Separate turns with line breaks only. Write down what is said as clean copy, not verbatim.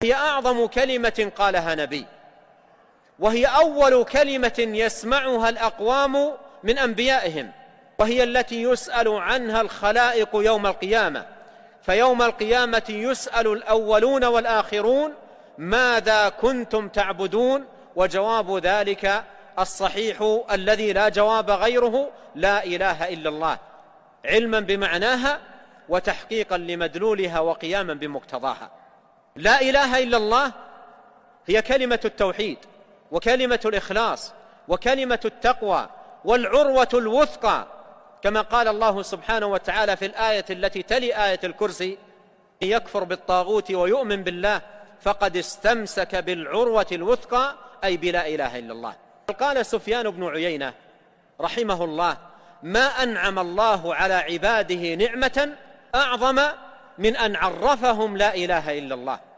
هي أعظم كلمة قالها نبي، وهي أول كلمة يسمعها الأقوام من أنبيائهم، وهي التي يسأل عنها الخلائق يوم القيامة. فيوم القيامة يسأل الأولون والآخرون ماذا كنتم تعبدون، وجواب ذلك الصحيح الذي لا جواب غيره: لا إله إلا الله، علما بمعناها وتحقيقا لمدلولها وقياما بمقتضاها. لا إله إلا الله هي كلمة التوحيد وكلمة الإخلاص وكلمة التقوى والعروة الوثقى، كما قال الله سبحانه وتعالى في الآية التي تلي آية الكرسي: يكفر بالطاغوت ويؤمن بالله فقد استمسك بالعروة الوثقى، أي بلا إله إلا الله. قال سفيان بن عيينة رحمه الله: ما أنعم الله على عباده نعمة أعظم من أن عرفهم لا إله إلا الله.